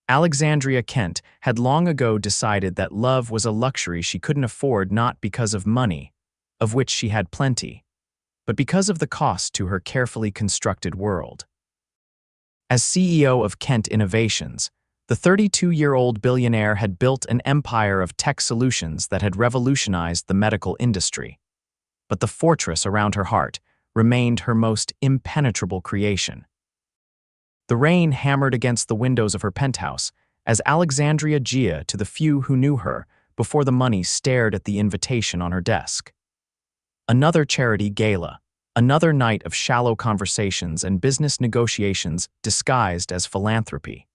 Alexandria Kent had long ago decided that love was a luxury she couldn't afford, not because of money, of which she had plenty, but because of the cost to her carefully constructed world. As CEO of Kent Innovations, the 32-year-old billionaire had built an empire of tech solutions that had revolutionized the medical industry. But the fortress around her heart remained her most impenetrable creation. The rain hammered against the windows of her penthouse as Alexandria Gia, to the few who knew her before the money, stared at the invitation on her desk. Another charity gala, another night of shallow conversations and business negotiations disguised as philanthropy.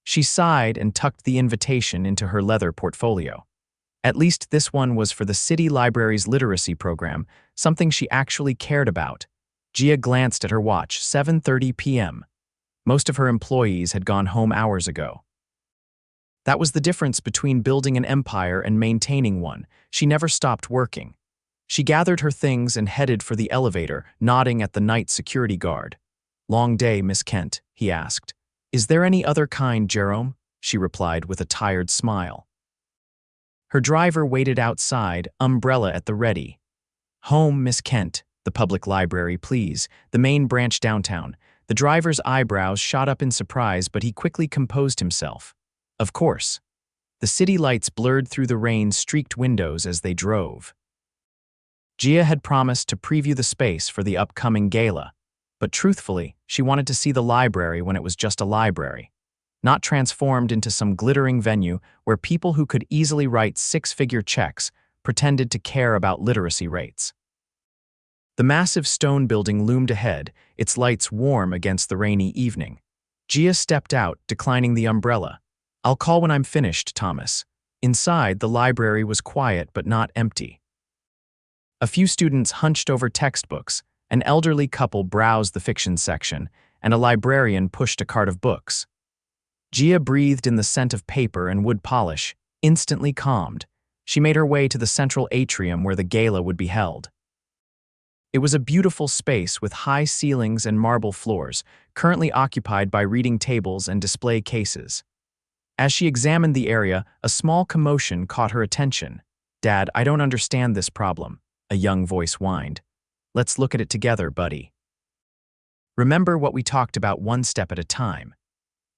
She sighed and tucked the invitation into her leather portfolio. At least this one was for the city library's literacy program, something she actually cared about. Gia glanced at her watch, 7:30 p.m. Most of her employees had gone home hours ago. That was the difference between building an empire and maintaining one. She never stopped working. She gathered her things and headed for the elevator, nodding at the night security guard. "Long day, Miss Kent," he asked. "Is there any other kind, Jerome?" she replied with a tired smile. Her driver waited outside, umbrella at the ready. "Home, Miss Kent. The public library, please. The main branch downtown." The driver's eyebrows shot up in surprise, but he quickly composed himself. Of course. The city lights blurred through the rain-streaked windows as they drove. Gia had promised to preview the space for the upcoming gala, but truthfully, she wanted to see the library when it was just a library, not transformed into some glittering venue where people who could easily write six-figure checks pretended to care about literacy rates. The massive stone building loomed ahead, its lights warm against the rainy evening. Gia stepped out, declining the umbrella. "I'll call when I'm finished, Thomas." Inside, the library was quiet but not empty. A few students hunched over textbooks, an elderly couple browsed the fiction section, and a librarian pushed a cart of books. Gia breathed in the scent of paper and wood polish, instantly calmed. She made her way to the central atrium where the gala would be held. It was a beautiful space with high ceilings and marble floors, currently occupied by reading tables and display cases. As she examined the area, a small commotion caught her attention. "Dad, I don't understand this problem," a young voice whined. "Let's look at it together, buddy. Remember what we talked about, one step at a time."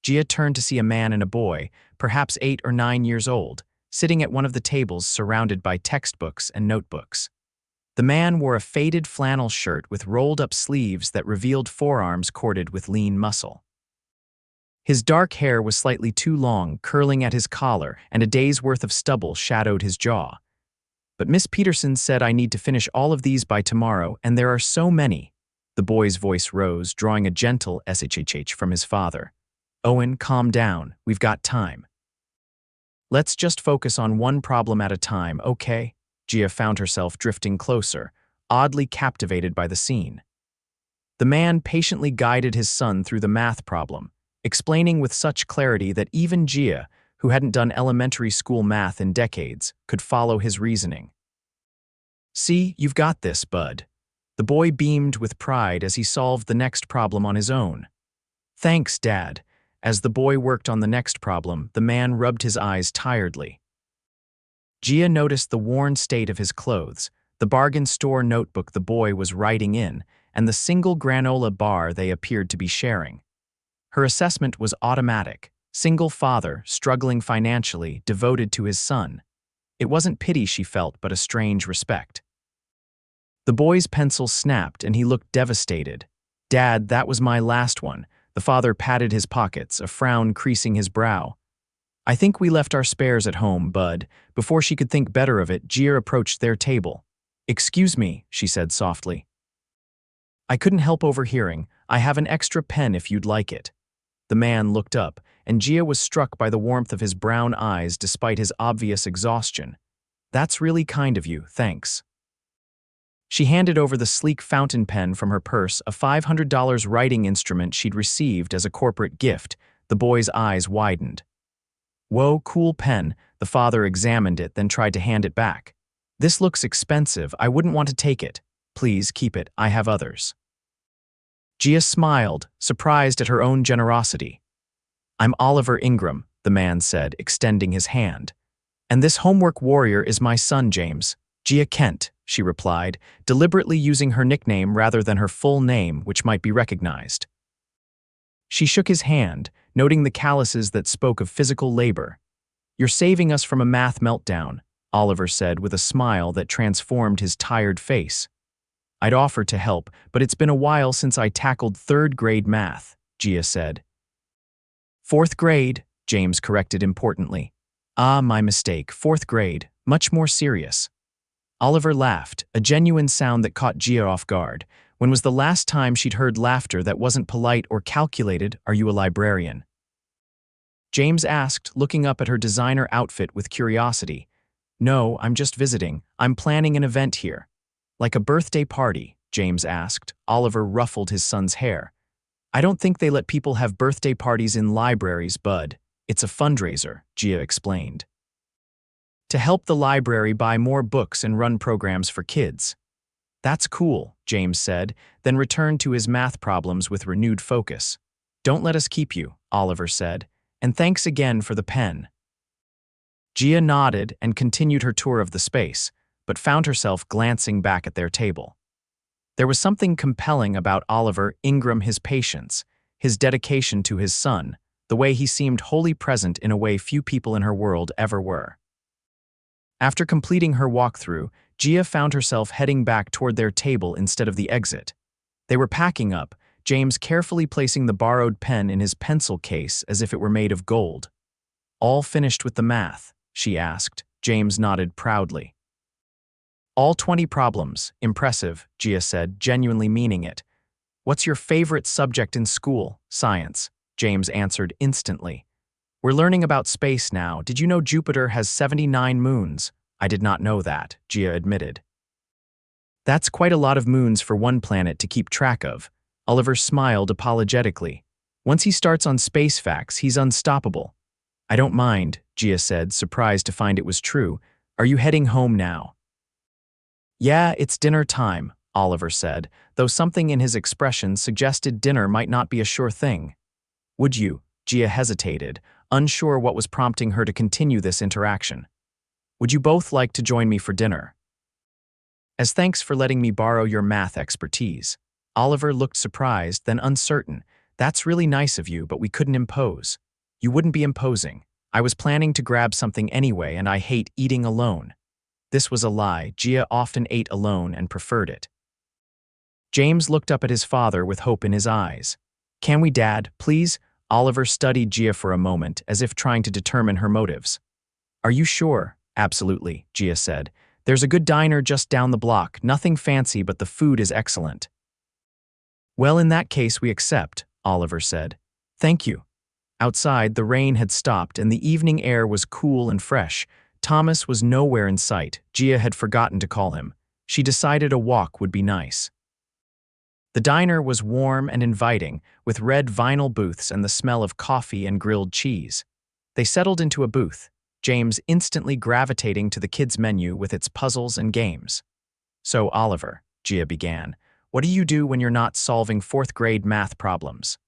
Gia turned to see a man and a boy, perhaps 8 or 9 years old, sitting at one of the tables surrounded by textbooks and notebooks. The man wore a faded flannel shirt with rolled-up sleeves that revealed forearms corded with lean muscle. His dark hair was slightly too long, curling at his collar, and a day's worth of stubble shadowed his jaw. "But Miss Peterson said I need to finish all of these by tomorrow, and there are so many." The boy's voice rose, drawing a gentle shh from his father. "Owen, calm down. We've got time. Let's just focus on one problem at a time, okay?" Gia found herself drifting closer, oddly captivated by the scene. The man patiently guided his son through the math problem, explaining with such clarity that even Gia, who hadn't done elementary school math in decades, could follow his reasoning. "See, you've got this, bud." The boy beamed with pride as he solved the next problem on his own. "Thanks, Dad." As the boy worked on the next problem, the man rubbed his eyes tiredly. Gia noticed the worn state of his clothes, the bargain store notebook the boy was writing in, and the single granola bar they appeared to be sharing. Her assessment was automatic. Single father, struggling financially, devoted to his son. It wasn't pity she felt, but a strange respect. The boy's pencil snapped and he looked devastated. "Dad, that was my last one." The father patted his pockets, a frown creasing his brow. "I think we left our spares at home, bud." Before she could think better of it, Gia approached their table. "Excuse me," she said softly. "I couldn't help overhearing. I have an extra pen if you'd like it." The man looked up, and Gia was struck by the warmth of his brown eyes despite his obvious exhaustion. "That's really kind of you, thanks." She handed over the sleek fountain pen from her purse, a $500 writing instrument she'd received as a corporate gift. The boy's eyes widened. "Whoa, cool pen." The father examined it, then tried to hand it back. "This looks expensive. I wouldn't want to take it. Please keep it. I have others." Gia smiled, surprised at her own generosity. I'm Oliver Ingram, the man said, extending his hand. And this homework warrior is my son, James. Gia Kent, she replied, deliberately using her nickname rather than her full name, which might be recognized. She shook his hand, noting the calluses that spoke of physical labor. You're saving us from a math meltdown, Oliver said with a smile that transformed his tired face. I'd offered to help, but it's been a while since I tackled third-grade math, Gia said. Fourth grade, James corrected importantly. Ah, my mistake, fourth grade, much more serious. Oliver laughed, a genuine sound that caught Gia off guard. When was the last time she'd heard laughter that wasn't polite or calculated? Are you a librarian? James asked, looking up at her designer outfit with curiosity. No, I'm just visiting. I'm planning an event here. Like a birthday party, James asked. Oliver ruffled his son's hair. I don't think they let people have birthday parties in libraries, bud. It's a fundraiser, Gia explained. To help the library buy more books and run programs for kids. That's cool, James said, then returned to his math problems with renewed focus. Don't let us keep you, Oliver said, and thanks again for the pen. Gia nodded and continued her tour of the space, but found herself glancing back at their table. There was something compelling about Oliver Ingram, his patience, his dedication to his son, the way he seemed wholly present in a way few people in her world ever were. After completing her walkthrough, Gia found herself heading back toward their table instead of the exit. They were packing up, James carefully placing the borrowed pen in his pencil case as if it were made of gold. All finished with the math, she asked. James nodded proudly. All 20 problems, impressive, Gia said, genuinely meaning it. What's your favorite subject in school? Science, James answered instantly. We're learning about space now. Did you know Jupiter has 79 moons? I did not know that, Gia admitted. That's quite a lot of moons for one planet to keep track of. Oliver smiled apologetically. Once he starts on space facts, he's unstoppable. I don't mind, Gia said, surprised to find it was true. Are you heading home now? Yeah, it's dinner time, Oliver said, though something in his expression suggested dinner might not be a sure thing. Would you? Gia hesitated, unsure what was prompting her to continue this interaction. Would you both like to join me for dinner? As thanks for letting me borrow your math expertise. Oliver looked surprised, then uncertain. That's really nice of you, but we couldn't impose. You wouldn't be imposing. I was planning to grab something anyway, and I hate eating alone. This was a lie. Gia often ate alone and preferred it. James looked up at his father with hope in his eyes. Can we, Dad, please? Oliver studied Gia for a moment, as if trying to determine her motives. Are you sure? Absolutely, Gia said. There's a good diner just down the block, nothing fancy, but the food is excellent. Well, in that case, we accept, Oliver said. Thank you. Outside, the rain had stopped and the evening air was cool and fresh. Thomas was nowhere in sight. Gia had forgotten to call him. She decided a walk would be nice. The diner was warm and inviting, with red vinyl booths and the smell of coffee and grilled cheese. They settled into a booth, James instantly gravitating to the kids' menu with its puzzles and games. So, Oliver, Gia began, what do you do when you're not solving fourth-grade math problems?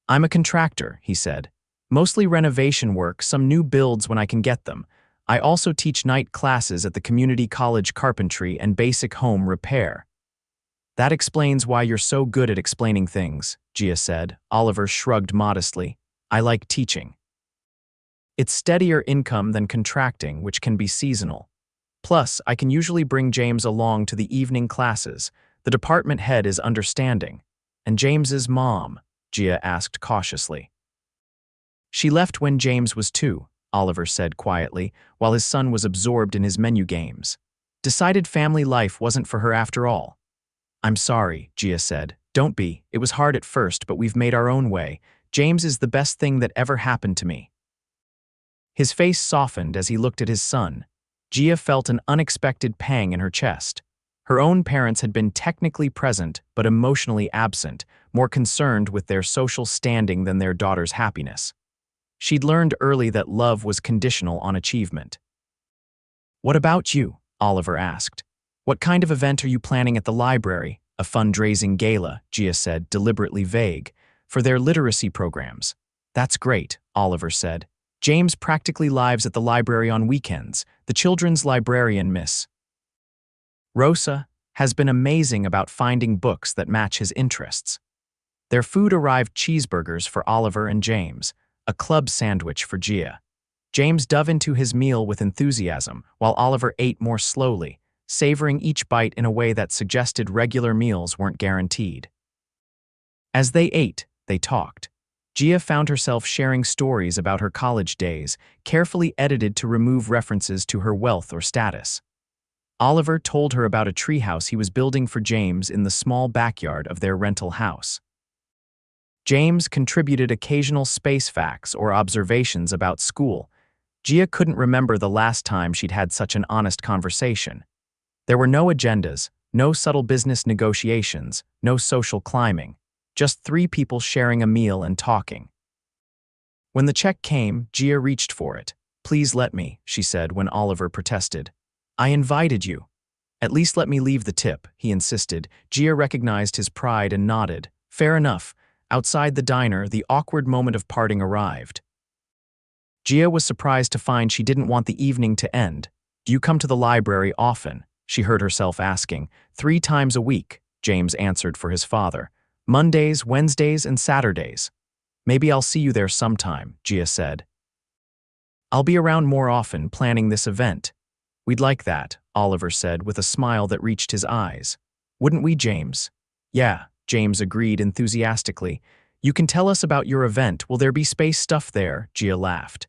I'm a contractor, he said. Mostly renovation work, some new builds when I can get them. I also teach night classes at the community college carpentry and basic home repair. That explains why you're so good at explaining things, Gia said. Oliver shrugged modestly. I like teaching. It's steadier income than contracting, which can be seasonal. Plus, I can usually bring James along to the evening classes. The department head is understanding. And James's mom, Gia asked cautiously. She left when James was 2, Oliver said quietly, while his son was absorbed in his menu games. Decided family life wasn't for her after all. I'm sorry, Gia said. Don't be. It was hard at first, but we've made our own way. James is the best thing that ever happened to me. His face softened as he looked at his son. Gia felt an unexpected pang in her chest. Her own parents had been technically present, but emotionally absent, more concerned with their social standing than their daughter's happiness. She'd learned early that love was conditional on achievement. What about you? Oliver asked. What kind of event are you planning at the library? A fundraising gala, Gia said, deliberately vague, for their literacy programs. That's great, Oliver said. James practically lives at the library on weekends, the children's librarian, Miss Rosa, has been amazing about finding books that match his interests. Their food arrived: cheeseburgers for Oliver and James, a club sandwich for Gia. James dove into his meal with enthusiasm, while Oliver ate more slowly, savoring each bite in a way that suggested regular meals weren't guaranteed. As they ate, they talked. Gia found herself sharing stories about her college days, carefully edited to remove references to her wealth or status. Oliver told her about a treehouse he was building for James in the small backyard of their rental house. James contributed occasional space facts or observations about school. Gia couldn't remember the last time she'd had such an honest conversation. There were no agendas, no subtle business negotiations, no social climbing, just three people sharing a meal and talking. When the check came, Gia reached for it. "Please let me," she said when Oliver protested. "I invited you." "At least let me leave the tip," he insisted. Gia recognized his pride and nodded. "Fair enough." Outside the diner, the awkward moment of parting arrived. Gia was surprised to find she didn't want the evening to end. "Do you come to the library often?" she heard herself asking. "3 times a week," James answered for his father. "Mondays, Wednesdays, and Saturdays." "Maybe I'll see you there sometime," Gia said. "I'll be around more often planning this event." "We'd like that," Oliver said with a smile that reached his eyes. "Wouldn't we, James?" "Yeah," James agreed enthusiastically. "You can tell us about your event. Will there be space stuff there?" Gia laughed.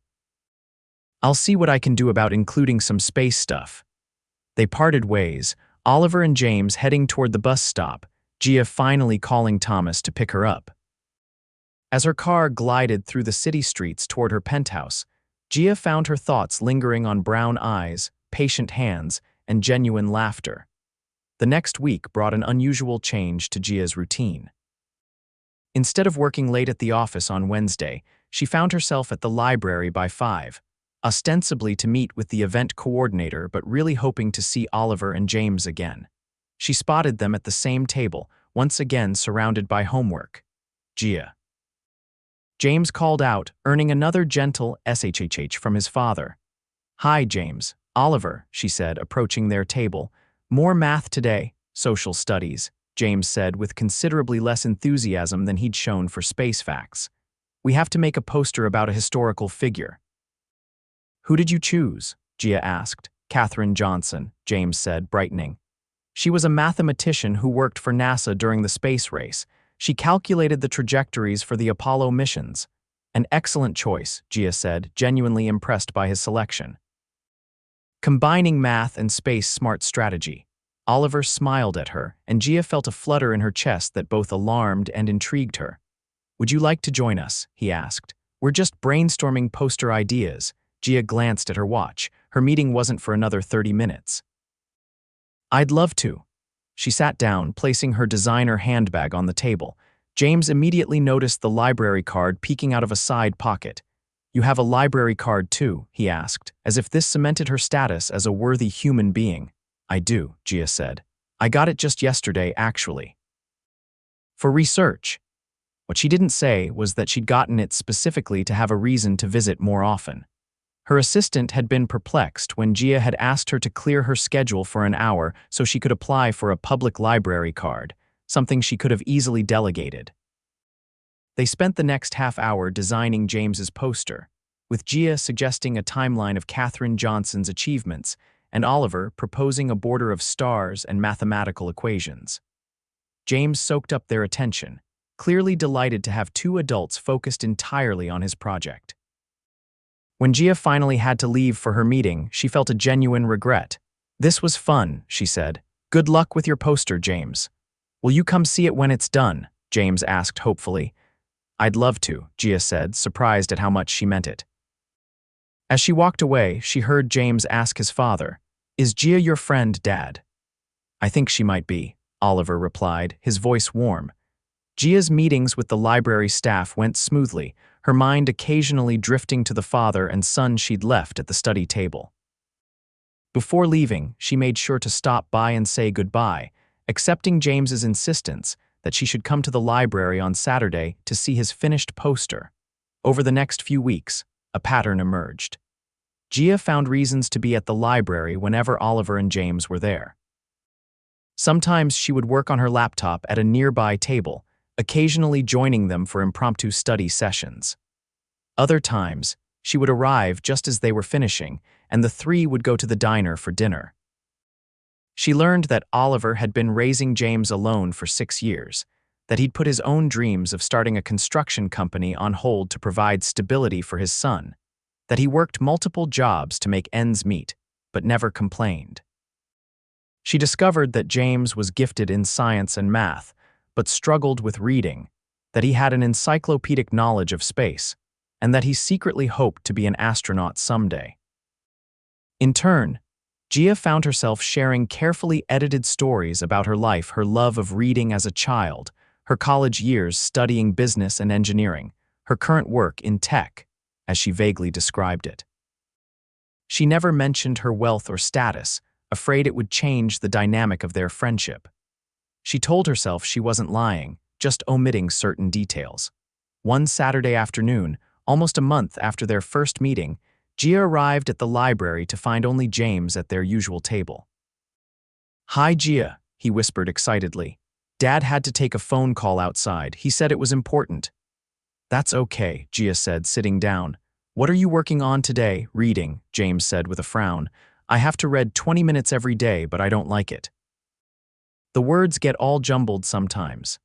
"I'll see what I can do about including some space stuff." They parted ways, Oliver and James heading toward the bus stop, Gia finally calling Thomas to pick her up. As her car glided through the city streets toward her penthouse, Gia found her thoughts lingering on brown eyes, patient hands, and genuine laughter. The next week brought an unusual change to Gia's routine. Instead of working late at the office on Wednesday, she found herself at the library by 5, ostensibly to meet with the event coordinator but really hoping to see Oliver and James again. She spotted them at the same table, once again surrounded by homework. "Gia." James called out, earning another gentle shh from his father. "Hi, James." "Oliver," she said, approaching their table. "More math today." "Social studies," James said with considerably less enthusiasm than he'd shown for space facts. "We have to make a poster about a historical figure." "Who did you choose?" Gia asked. "Katherine Johnson," James said, brightening. "She was a mathematician who worked for NASA during the space race. She calculated the trajectories for the Apollo missions." "An excellent choice," Gia said, genuinely impressed by his selection. Combining math and space smart strategy. Oliver smiled at her, and Gia felt a flutter in her chest that both alarmed and intrigued her. "Would you like to join us?" he asked. "We're just brainstorming poster ideas." Gia glanced at her watch. Her meeting wasn't for another 30 minutes. "I'd love to." She sat down, placing her designer handbag on the table. James immediately noticed the library card peeking out of a side pocket. "You have a library card too?" he asked, as if this cemented her status as a worthy human being. "I do," Gia said. "I got it just yesterday, actually. For research." What she didn't say was that she'd gotten it specifically to have a reason to visit more often. Her assistant had been perplexed when Gia had asked her to clear her schedule for an hour so she could apply for a public library card, something she could have easily delegated. They spent the next half hour designing James's poster, with Gia suggesting a timeline of Katherine Johnson's achievements and Oliver proposing a border of stars and mathematical equations. James soaked up their attention, clearly delighted to have 2 adults focused entirely on his project. When Gia finally had to leave for her meeting, she felt a genuine regret. "This was fun," she said. "Good luck with your poster, James." "Will you come see it when it's done?" James asked hopefully. "I'd love to," Gia said, surprised at how much she meant it. As she walked away, she heard James ask his father, "Is Gia your friend, Dad?" "I think she might be," Oliver replied, his voice warm. Gia's meetings with the library staff went smoothly, her mind occasionally drifting to the father and son she'd left at the study table. Before leaving, she made sure to stop by and say goodbye, accepting James's insistence that she should come to the library on Saturday to see his finished poster. Over the next few weeks, a pattern emerged. Gia found reasons to be at the library whenever Oliver and James were there. Sometimes she would work on her laptop at a nearby table, occasionally joining them for impromptu study sessions. Other times, she would arrive just as they were finishing, and the three would go to the diner for dinner. She learned that Oliver had been raising James alone for 6 years, that he'd put his own dreams of starting a construction company on hold to provide stability for his son, that he worked multiple jobs to make ends meet, but never complained. She discovered that James was gifted in science and math, but struggled with reading, that he had an encyclopedic knowledge of space, and that he secretly hoped to be an astronaut someday. In turn, Gia found herself sharing carefully edited stories about her life, her love of reading as a child, her college years studying business and engineering, her current work in tech, as she vaguely described it. She never mentioned her wealth or status, afraid it would change the dynamic of their friendship. She told herself she wasn't lying, just omitting certain details. One Saturday afternoon, almost a month after their first meeting, Gia arrived at the library to find only James at their usual table. "Hi, Gia," he whispered excitedly. "Dad had to take a phone call outside. He said it was important." "That's okay," Gia said, sitting down. "What are you working on today?" "Reading," James said with a frown. "I have to read 20 minutes every day, but I don't like it." The words get all jumbled sometimes.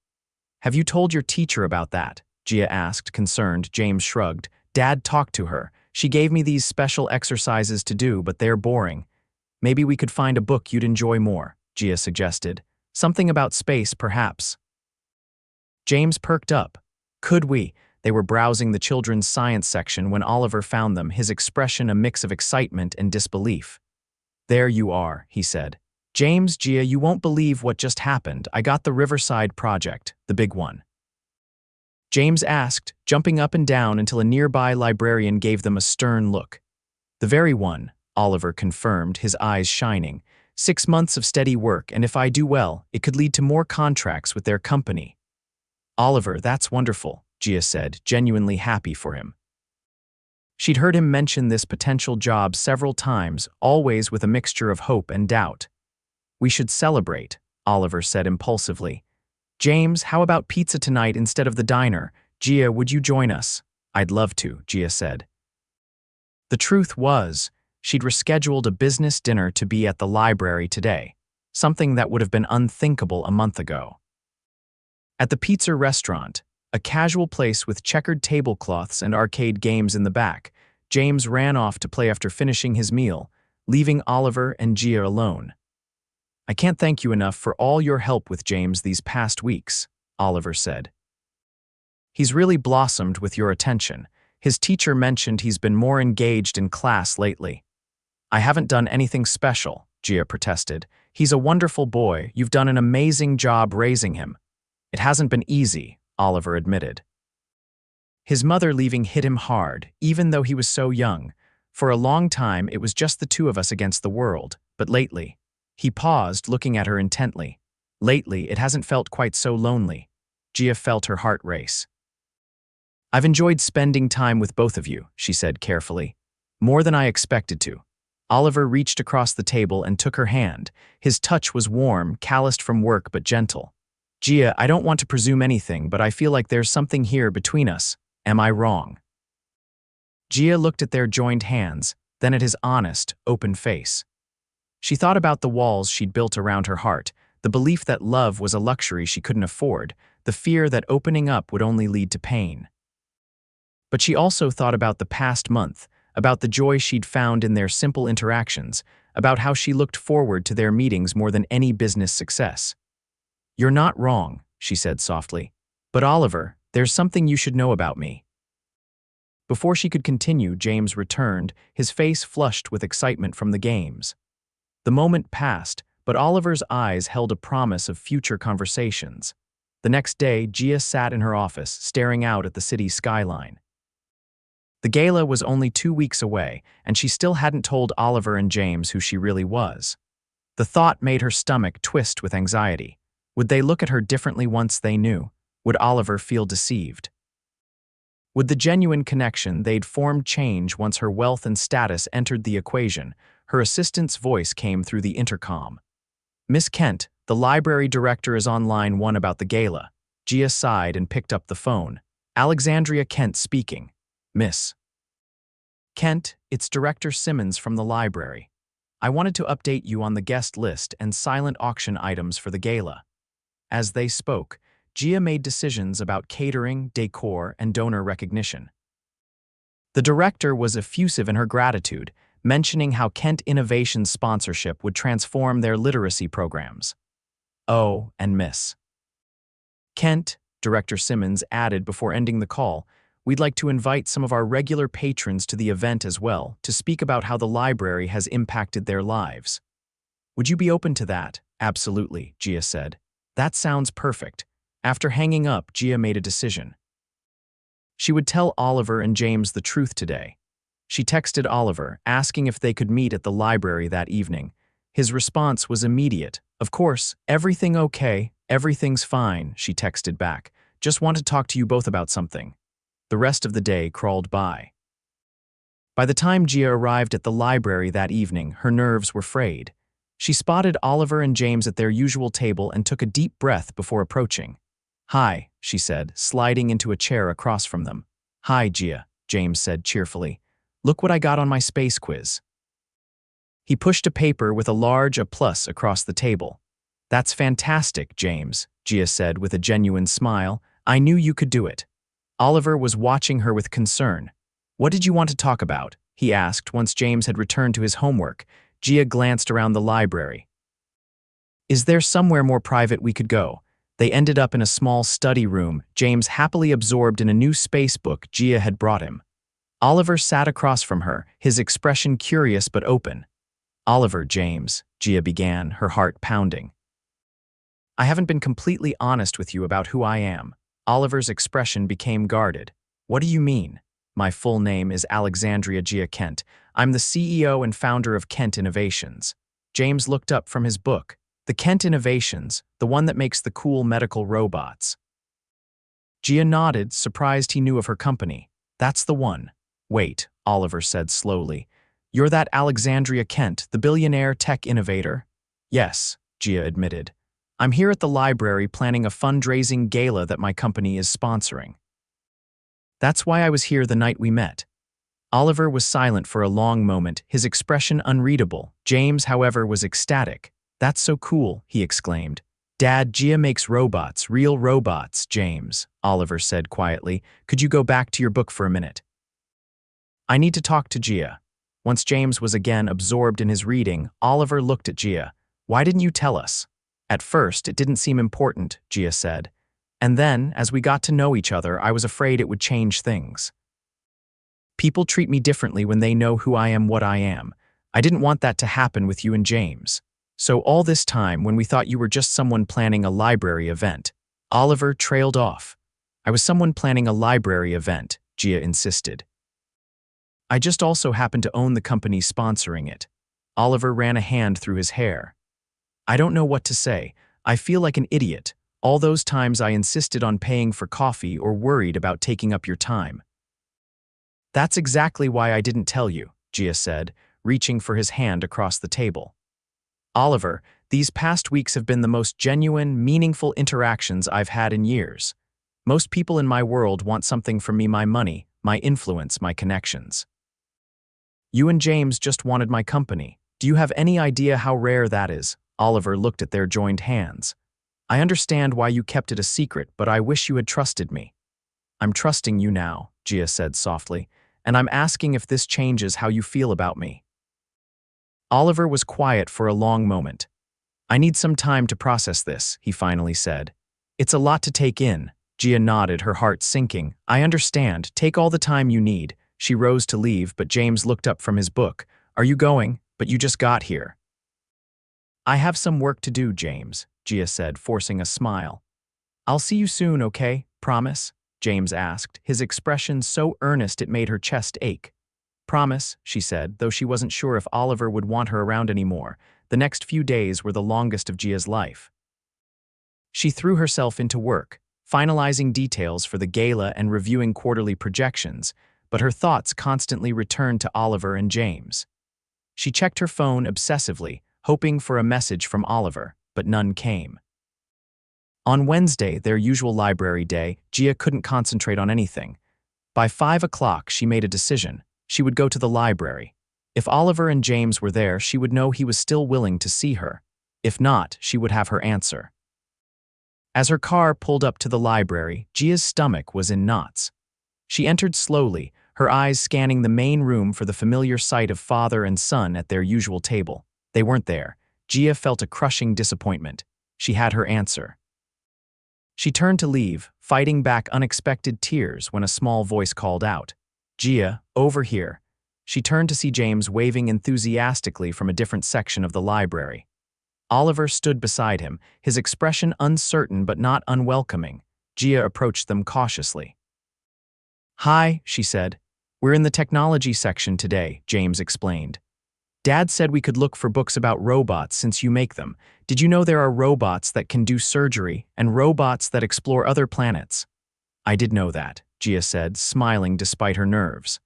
"Have you told your teacher about that?" Gia asked, concerned. James shrugged. "Dad talked to her. She gave me these special exercises to do, but they're boring. Maybe we could find a book you'd enjoy more," Gia suggested. "Something about space, perhaps." James perked up. "Could we?" They were browsing the children's science section when Oliver found them, his expression a mix of excitement and disbelief. "There you are," he said. "James, Gia, you won't believe what just happened. I got the Riverside project, the big one." James asked, jumping up and down until a nearby librarian gave them a stern look. "The very one," Oliver confirmed, his eyes shining. 6 months of steady work, and if I do well, it could lead to more contracts with their company." "Oliver, that's wonderful," Gia said, genuinely happy for him. She'd heard him mention this potential job several times, always with a mixture of hope and doubt. "We should celebrate," Oliver said impulsively. "James, how about pizza tonight instead of the diner? Gia, would you join us?" "I'd love to," Gia said. The truth was, she'd rescheduled a business dinner to be at the library today, something that would have been unthinkable a month ago. At the pizza restaurant, a casual place with checkered tablecloths and arcade games in the back, James ran off to play after finishing his meal, leaving Oliver and Gia alone. "I can't thank you enough for all your help with James these past weeks," Oliver said. "He's really blossomed with your attention. His teacher mentioned he's been more engaged in class lately." "I haven't done anything special," Gia protested. "He's a wonderful boy. You've done an amazing job raising him." "It hasn't been easy," Oliver admitted. His mother leaving hit him hard, even though he was so young. "For a long time, it was just the two of us against the world, but lately—" He paused, looking at her intently. "Lately, it hasn't felt quite so lonely." Gia felt her heart race. "I've enjoyed spending time with both of you," she said carefully. "More than I expected to." Oliver reached across the table and took her hand. His touch was warm, calloused from work but gentle. "Gia, I don't want to presume anything, but I feel like there's something here between us. Am I wrong?" Gia looked at their joined hands, then at his honest, open face. She thought about the walls she'd built around her heart, the belief that love was a luxury she couldn't afford, the fear that opening up would only lead to pain. But she also thought about the past month, about the joy she'd found in their simple interactions, about how she looked forward to their meetings more than any business success. "You're not wrong," she said softly. "But Oliver, there's something you should know about me." Before she could continue, James returned, his face flushed with excitement from the games. The moment passed, but Oliver's eyes held a promise of future conversations. The next day, Gia sat in her office, staring out at the city's skyline. The gala was only 2 weeks away, and she still hadn't told Oliver and James who she really was. The thought made her stomach twist with anxiety. Would they look at her differently once they knew? Would Oliver feel deceived? Would the genuine connection they'd formed change once her wealth and status entered the equation? Her assistant's voice came through the intercom. "Miss Kent, the library director is on line 1 about the gala." Gia sighed and picked up the phone. "Alexandria Kent speaking. Miss Kent, it's Director Simmons from the library. I wanted to update you on the guest list and silent auction items for the gala." As they spoke, Gia made decisions about catering, decor, and donor recognition. The director was effusive in her gratitude, mentioning how Kent Innovation's sponsorship would transform their literacy programs. "Oh, and Miss Kent," Director Simmons added before ending the call, "we'd like to invite some of our regular patrons to the event as well to speak about how the library has impacted their lives." "Would you be open to that?" "Absolutely," Gia said. "That sounds perfect." After hanging up, Gia made a decision. She would tell Oliver and James the truth today. She texted Oliver, asking if they could meet at the library that evening. His response was immediate. "Of course, everything okay, everything's fine," she texted back. "Just want to talk to you both about something." The rest of the day crawled by. By the time Gia arrived at the library that evening, her nerves were frayed. She spotted Oliver and James at their usual table and took a deep breath before approaching. "Hi," she said, sliding into a chair across from them. "Hi, Gia," James said cheerfully. "Look what I got on my space quiz." He pushed a paper with a large A+ across the table. "That's fantastic, James," Gia said with a genuine smile. "I knew you could do it." Oliver was watching her with concern. "What did you want to talk about?" he asked once James had returned to his homework. Gia glanced around the library. "Is there somewhere more private we could go?" They ended up in a small study room, James happily absorbed in a new space book Gia had brought him. Oliver sat across from her, his expression curious but open. "Oliver, James," Gia began, her heart pounding. "I haven't been completely honest with you about who I am." Oliver's expression became guarded. "What do you mean?" "My full name is Alexandria Gia Kent. I'm the CEO and founder of Kent Innovations." James looked up from his book. "The Kent Innovations, the one that makes the cool medical robots." Gia nodded, surprised he knew of her company. "That's the one." "Wait," Oliver said slowly. "You're that Alexandria Kent, the billionaire tech innovator?" "Yes," Gia admitted. "I'm here at the library planning a fundraising gala that my company is sponsoring." "That's why I was here the night we met." Oliver was silent for a long moment, his expression unreadable. James, however, was ecstatic. "That's so cool," he exclaimed. "Dad, Gia makes robots, real robots, James," Oliver said quietly. "Could you go back to your book for a minute?" "I need to talk to Gia." Once James was again absorbed in his reading, Oliver looked at Gia. "Why didn't you tell us?" "At first, it didn't seem important," Gia said. "And then, as we got to know each other, I was afraid it would change things. People treat me differently when they know who I am, what I am. I didn't want that to happen with you and James. So all this time, when we thought you were just someone planning a library event." Oliver trailed off. "I was someone planning a library event," Gia insisted. "I just also happen to own the company sponsoring it." Oliver ran a hand through his hair. "I don't know what to say. I feel like an idiot. All those times I insisted on paying for coffee or worried about taking up your time." "That's exactly why I didn't tell you," Gia said, reaching for his hand across the table. "Oliver, these past weeks have been the most genuine, meaningful interactions I've had in years. Most people in my world want something from me: my money, my influence, my connections. You and James just wanted my company. Do you have any idea how rare that is?" Oliver looked at their joined hands. "I understand why you kept it a secret, but I wish you had trusted me." "I'm trusting you now," Gia said softly, "and I'm asking if this changes how you feel about me." Oliver was quiet for a long moment. "I need some time to process this," he finally said. "It's a lot to take in." Gia nodded, her heart sinking. "I understand. Take all the time you need." She rose to leave, but James looked up from his book. "Are you going? But you just got here." "I have some work to do, James," Gia said, forcing a smile. "I'll see you soon, okay? Promise?" James asked, his expression so earnest it made her chest ache. "Promise," she said, though she wasn't sure if Oliver would want her around anymore. The next few days were the longest of Gia's life. She threw herself into work, finalizing details for the gala and reviewing quarterly projections, but her thoughts constantly returned to Oliver and James. She checked her phone obsessively, hoping for a message from Oliver, but none came. On Wednesday, their usual library day, Gia couldn't concentrate on anything. By 5 o'clock, she made a decision. She would go to the library. If Oliver and James were there, she would know he was still willing to see her. If not, she would have her answer. As her car pulled up to the library, Gia's stomach was in knots. She entered slowly, her eyes scanning the main room for the familiar sight of father and son at their usual table. They weren't there. Gia felt a crushing disappointment. She had her answer. She turned to leave, fighting back unexpected tears when a small voice called out, "Gia, over here." She turned to see James waving enthusiastically from a different section of the library. Oliver stood beside him, his expression uncertain but not unwelcoming. Gia approached them cautiously. "Hi," she said. "We're in the technology section today," James explained. "Dad said we could look for books about robots since you make them. Did you know there are robots that can do surgery and robots that explore other planets?" "I did know that," Gia said, smiling despite her nerves.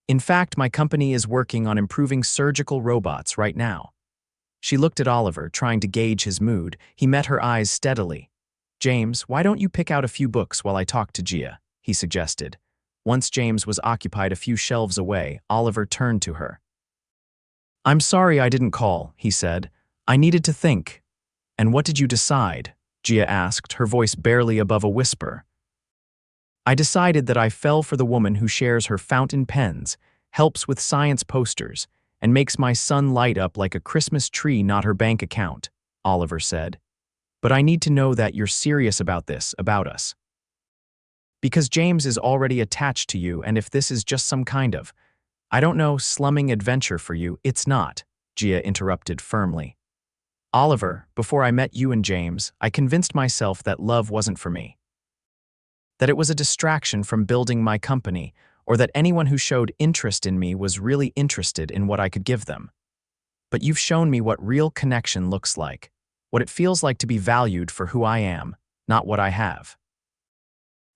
"In fact, my company is working on improving surgical robots right now." She looked at Oliver, trying to gauge his mood. He met her eyes steadily. "James, why don't you pick out a few books while I talk to Gia?" he suggested. Once James was occupied a few shelves away, Oliver turned to her. "I'm sorry I didn't call," he said. "I needed to think." "And what did you decide?" Gia asked, her voice barely above a whisper. "I decided that I fell for the woman who shares her fountain pens, helps with science posters, and makes my son light up like a Christmas tree, not her bank account," Oliver said. "But I need to know that you're serious about this, about us. Because James is already attached to you, and if this is just some kind of, I don't know, slumming adventure for you, it's not," Gia interrupted firmly. "Oliver, before I met you and James, I convinced myself that love wasn't for me. That it was a distraction from building my company, or that anyone who showed interest in me was really interested in what I could give them. But you've shown me what real connection looks like, what it feels like to be valued for who I am, not what I have."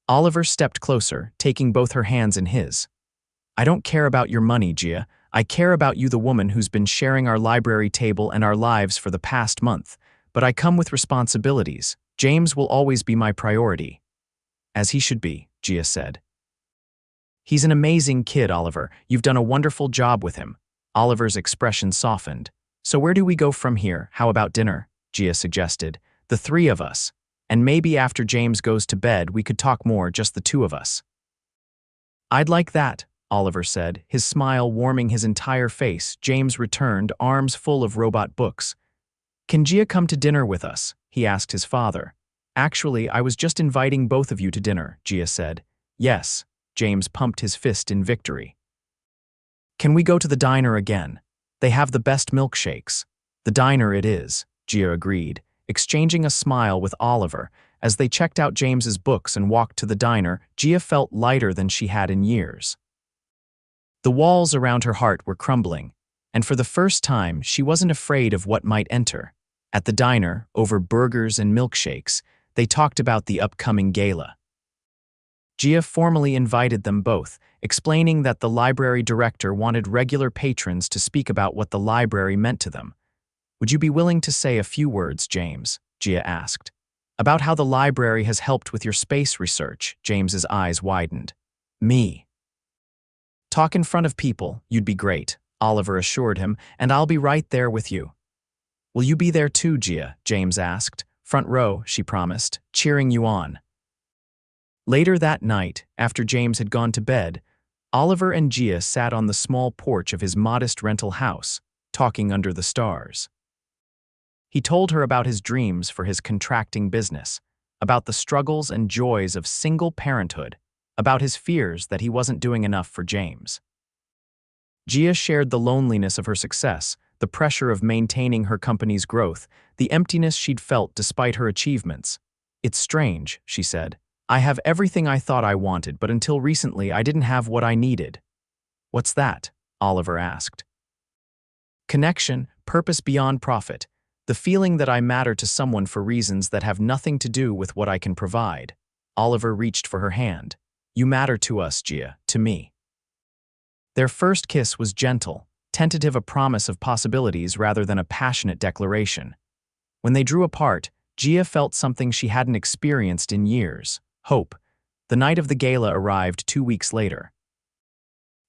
Oliver stepped closer, taking both her hands in his. "I don't care about your money, Gia. I care about you, the woman who's been sharing our library table and our lives for the past month. But I come with responsibilities. James will always be my priority." "As he should be," Gia said. "He's an amazing kid, Oliver. You've done a wonderful job with him." Oliver's expression softened. "So where do we go from here? How about dinner?" Gia suggested. "The three of us. And maybe after James goes to bed, we could talk more, just the two of us." "I'd like that," Oliver said, his smile warming his entire face. James returned, arms full of robot books. "Can Gia come to dinner with us?" he asked his father. "Actually, I was just inviting both of you to dinner," Gia said. "Yes," James pumped his fist in victory. "Can we go to the diner again? They have the best milkshakes." "The diner it is," Gia agreed, exchanging a smile with Oliver. As they checked out James's books and walked to the diner, Gia felt lighter than she had in years. The walls around her heart were crumbling, and for the first time, she wasn't afraid of what might enter. At the diner, over burgers and milkshakes, they talked about the upcoming gala. Gia formally invited them both, explaining that the library director wanted regular patrons to speak about what the library meant to them. "Would you be willing to say a few words, James?" Gia asked. "About how the library has helped with your space research." James's eyes widened. "Me? Talk in front of people, you'd be great," Oliver assured him, "and I'll be right there with you." "Will you be there too, Gia?" James asked. "Front row," she promised, "cheering you on." Later that night, after James had gone to bed, Oliver and Gia sat on the small porch of his modest rental house, talking under the stars. He told her about his dreams for his contracting business, about the struggles and joys of single parenthood, about his fears that he wasn't doing enough for James. Gia shared the loneliness of her success, the pressure of maintaining her company's growth, the emptiness she'd felt despite her achievements. "It's strange," she said. "I have everything I thought I wanted, but until recently I didn't have what I needed." "What's that?" Oliver asked. "Connection, purpose beyond profit. The feeling that I matter to someone for reasons that have nothing to do with what I can provide. Oliver reached for her hand. You matter to us, Gia, to me. Their first kiss was gentle, tentative, a promise of possibilities rather than a passionate declaration. When they drew apart, Gia felt something she hadn't experienced in years: hope. The night of the gala arrived 2 weeks later.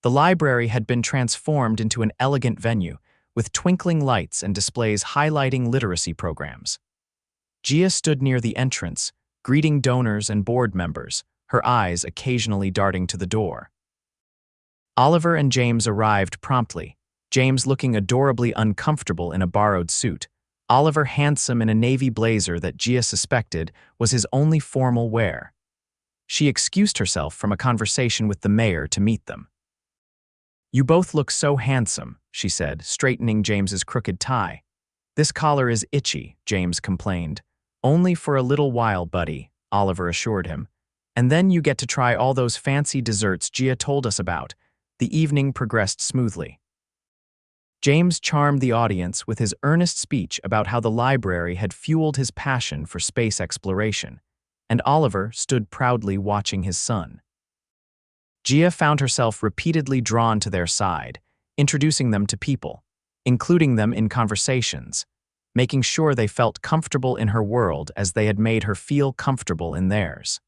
The library had been transformed into an elegant venue, with twinkling lights and displays highlighting literacy programs. Gia stood near the entrance, greeting donors and board members, her eyes occasionally darting to the door. Oliver and James arrived promptly, James looking adorably uncomfortable in a borrowed suit, Oliver handsome in a navy blazer that Gia suspected was his only formal wear. She excused herself from a conversation with the mayor to meet them. You both look so handsome, she said, straightening James's crooked tie. This collar is itchy, James complained. Only for a little while, buddy, Oliver assured him. And then you get to try all those fancy desserts Gia told us about. The evening progressed smoothly. James charmed the audience with his earnest speech about how the library had fueled his passion for space exploration, and Oliver stood proudly watching his son. Gia found herself repeatedly drawn to their side, introducing them to people, including them in conversations, making sure they felt comfortable in her world as they had made her feel comfortable in theirs.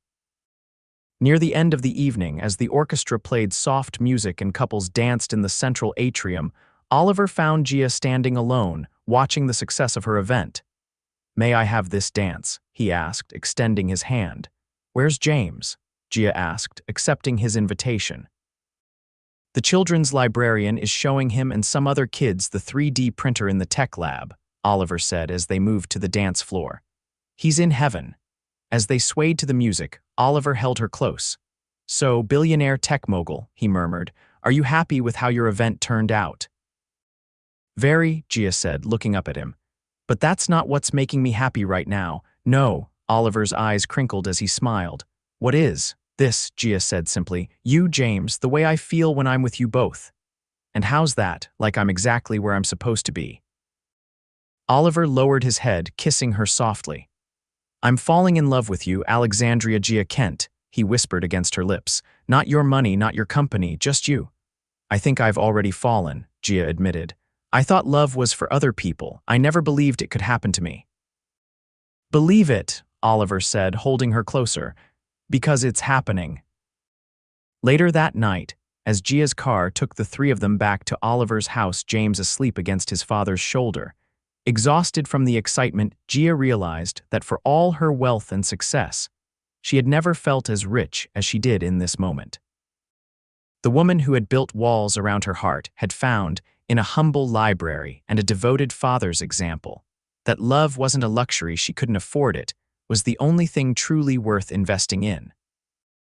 Near the end of the evening, as the orchestra played soft music and couples danced in the central atrium, Oliver found Gia standing alone, watching the success of her event. May I have this dance? He asked, extending his hand. Where's James? Gia asked, accepting his invitation. The children's librarian is showing him and some other kids the 3D printer in the tech lab, Oliver said as they moved to the dance floor. He's in heaven. As they swayed to the music, Oliver held her close. So, billionaire tech mogul, he murmured, are you happy with how your event turned out? Very, Gia said, looking up at him. But that's not what's making me happy right now. No, Oliver's eyes crinkled as he smiled. What is? This, Gia said simply. You, James, the way I feel when I'm with you both. And how's that, like I'm exactly where I'm supposed to be? Oliver lowered his head, kissing her softly. I'm falling in love with you, Alexandria Gia Kent, he whispered against her lips. Not your money, not your company, just you. I think I've already fallen, Gia admitted. I thought love was for other people. I never believed it could happen to me. Believe it, Oliver said, holding her closer. Because it's happening. Later that night, as Gia's car took the three of them back to Oliver's house, James asleep against his father's shoulder. Exhausted from the excitement, Gia realized that for all her wealth and success, she had never felt as rich as she did in this moment. The woman who had built walls around her heart had found, in a humble library and a devoted father's example, that love wasn't a luxury she couldn't afford. It was the only thing truly worth investing in.